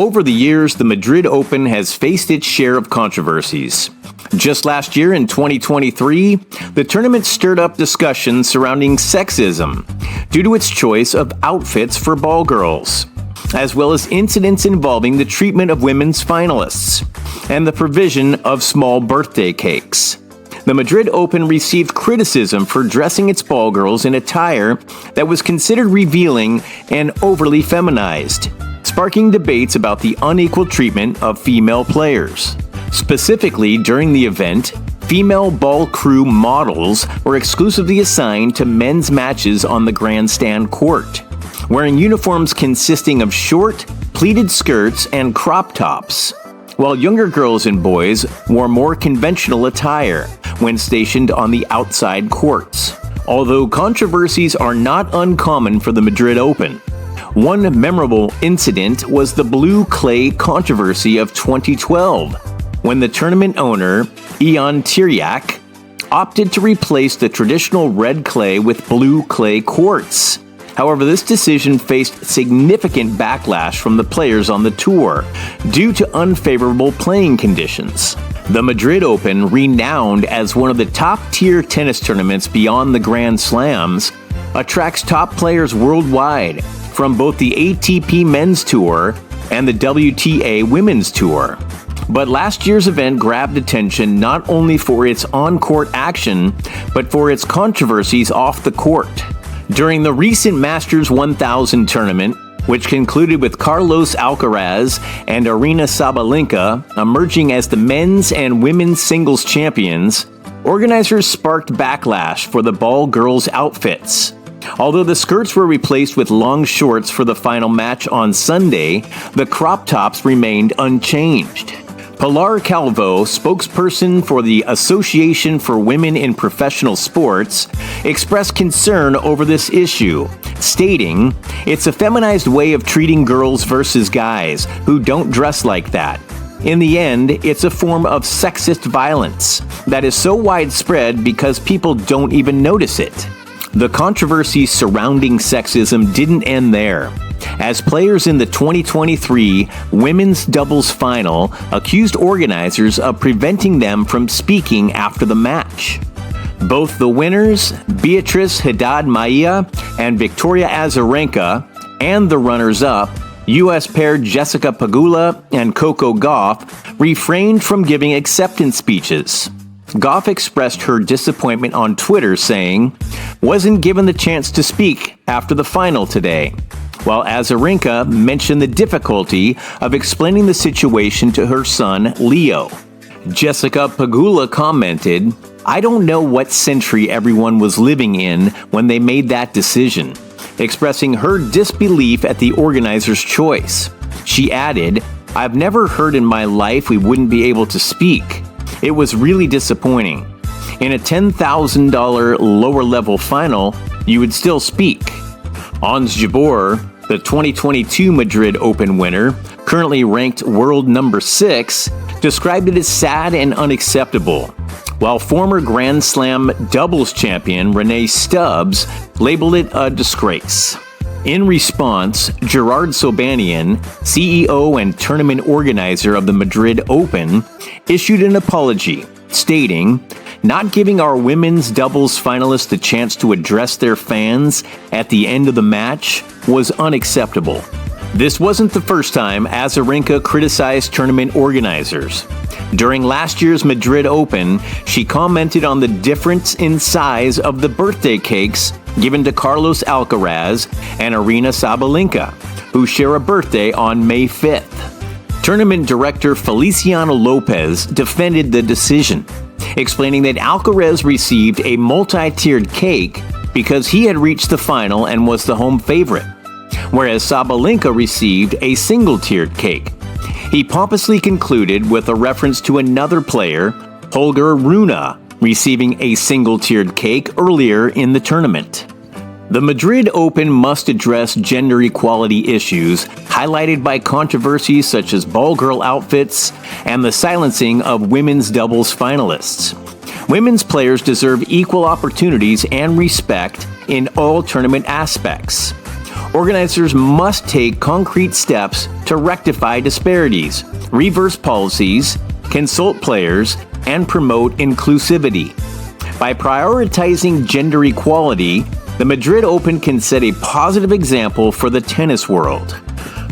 Over the years, the Madrid Open has faced its share of controversies. Just last year, in 2023, the tournament stirred up discussions surrounding sexism due to its choice of outfits for ballgirls, as well as incidents involving the treatment of women's finalists and the provision of small birthday cakes. The Madrid Open received criticism for dressing its ballgirls in attire that was considered revealing and overly feminized, sparking debates about the unequal treatment of female players. Specifically, during the event, female ball crew models were exclusively assigned to men's matches on the grandstand court, wearing uniforms consisting of short, pleated skirts and crop tops, while younger girls and boys wore more conventional attire when stationed on the outside courts. Although controversies are not uncommon for the Madrid Open, one memorable incident was the blue clay controversy of 2012, when the tournament owner, Ion Tiriac, opted to replace the traditional red clay with blue clay courts. However, this decision faced significant backlash from the players on the tour due to unfavorable playing conditions. The Madrid Open, renowned as one of the top-tier tennis tournaments beyond the Grand Slams, attracts top players worldwide from both the ATP Men's Tour and the WTA Women's Tour. But last year's event grabbed attention not only for its on-court action, but for its controversies off the court. During the recent Masters 1000 tournament, which concluded with Carlos Alcaraz and Aryna Sabalenka emerging as the men's and women's singles champions, organizers sparked backlash for the ball girls' outfits. Although the skirts were replaced with long shorts for the final match on Sunday, the crop tops remained unchanged. Pilar Calvo, spokesperson for the Association for Women in Professional Sports, expressed concern over this issue, stating, "It's a feminized way of treating girls versus guys who don't dress like that. In the end, it's a form of sexist violence that is so widespread because people don't even notice it." The controversy surrounding sexism didn't end there, as players in the 2023 women's doubles final accused organizers of preventing them from speaking after the match. Both the winners, Beatriz Haddad Maia and Victoria Azarenka, and the runners-up, U.S. pair Jessica Pegula and Coco Gauff, refrained from giving acceptance speeches. Gauff expressed her disappointment on Twitter, saying, "Wasn't given the chance to speak after the final today," while Azarenka mentioned the difficulty of explaining the situation to her son, Leo. Jessica Pegula commented, "I don't know what century everyone was living in when they made that decision," expressing her disbelief at the organizer's choice. She added, "I've never heard in my life we wouldn't be able to speak. It was really disappointing. In a $10,000 lower-level final, you would still speak." Ons Jabeur, the 2022 Madrid Open winner, currently ranked world number 6, described it as sad and unacceptable, while former Grand Slam doubles champion Renee Stubbs labeled it a disgrace. In response, Gerard Sobanian, CEO and tournament organizer of the Madrid Open, issued an apology, stating, "Not giving our women's doubles finalists the chance to address their fans at the end of the match was unacceptable." This wasn't the first time Azarenka criticized tournament organizers. During last year's Madrid Open, she commented on the difference in size of the birthday cakes given to Carlos Alcaraz and Aryna Sabalenka, who share a birthday on May 5th. Tournament director Feliciano Lopez defended the decision, explaining that Alcaraz received a multi-tiered cake because he had reached the final and was the home favorite, whereas Sabalenka received a single-tiered cake. He pompously concluded with a reference to another player, Holger Rune, receiving a single-tiered cake earlier in the tournament. The Madrid Open must address gender equality issues highlighted by controversies such as ballgirl outfits and the silencing of women's doubles finalists. Women's players deserve equal opportunities and respect in all tournament aspects. Organizers must take concrete steps to rectify disparities, reverse policies, consult players, and promote inclusivity. By prioritizing gender equality, the Madrid Open can set a positive example for the tennis world.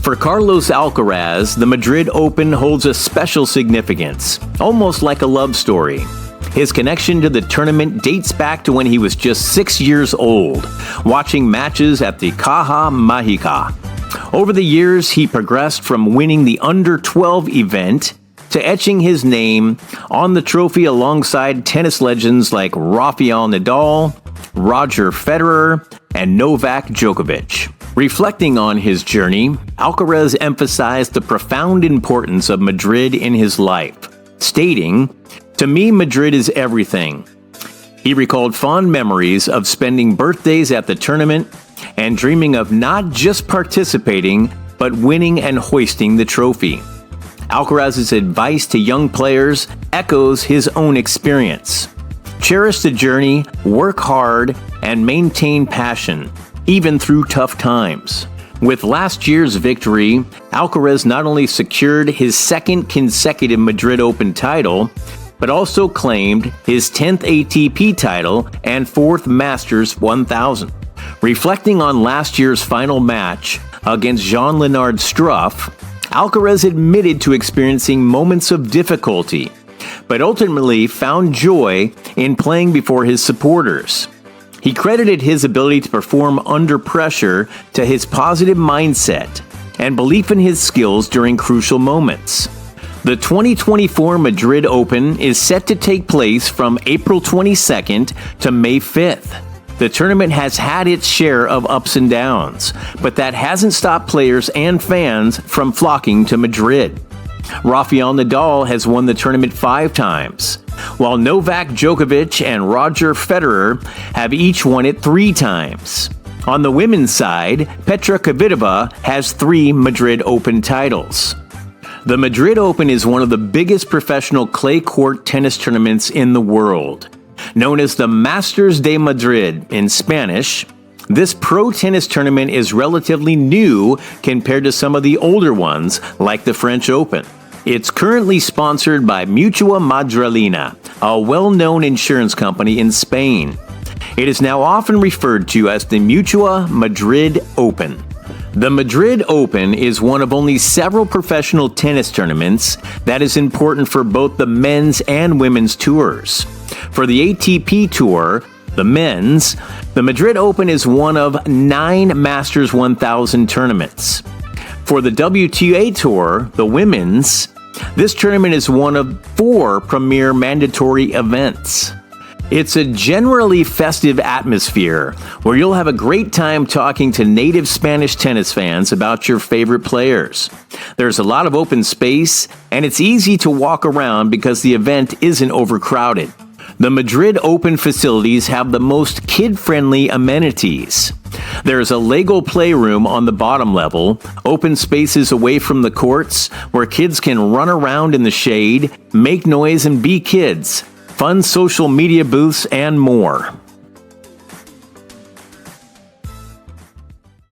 For Carlos Alcaraz, the Madrid Open holds a special significance, almost like a love story. His connection to the tournament dates back to when he was just 6 years old, watching matches at the Caja Mágica. Over the years, he progressed from winning the under-12 event to etching his name on the trophy alongside tennis legends like Rafael Nadal, Roger Federer, and Novak Djokovic. Reflecting on his journey, Alcaraz emphasized the profound importance of Madrid in his life, stating, "To me, Madrid is everything." He recalled fond memories of spending birthdays at the tournament and dreaming of not just participating, but winning and hoisting the trophy. Alcaraz's advice to young players echoes his own experience. Cherish the journey, work hard, and maintain passion, even through tough times. With last year's victory, Alcaraz not only secured his second consecutive Madrid Open title, but also claimed his 10th ATP title and 4th Masters 1000. Reflecting on last year's final match against Jean-Leonard Struff, Alcaraz admitted to experiencing moments of difficulty, but ultimately found joy in playing before his supporters. He credited his ability to perform under pressure to his positive mindset and belief in his skills during crucial moments. The 2024 Madrid Open is set to take place from April 22nd to May 5th. The tournament has had its share of ups and downs, but that hasn't stopped players and fans from flocking to Madrid. Rafael Nadal has won the tournament 5 times, while Novak Djokovic and Roger Federer have each won it 3 times. On the women's side, Petra Kvitova has 3 Madrid Open titles. The Madrid Open is one of the biggest professional clay court tennis tournaments in the world. Known as the Masters de Madrid in Spanish, this pro tennis tournament is relatively new compared to some of the older ones, like the French Open. It's currently sponsored by Mutua Madrilena, a well-known insurance company in Spain. It is now often referred to as the Mutua Madrid Open. The Madrid Open is one of only several professional tennis tournaments that is important for both the men's and women's tours. For the ATP Tour, the men's, the Madrid Open is one of 9 Masters 1000 tournaments. For the WTA Tour, the women's, this tournament is one of 4 premier mandatory events. It's a generally festive atmosphere where you'll have a great time talking to native Spanish tennis fans about your favorite players. There's a lot of open space, and it's easy to walk around because the event isn't overcrowded. The Madrid Open facilities have the most kid-friendly amenities. There's a Lego playroom on the bottom level, open spaces away from the courts where kids can run around in the shade, make noise, and be kids, fun social media booths, and more.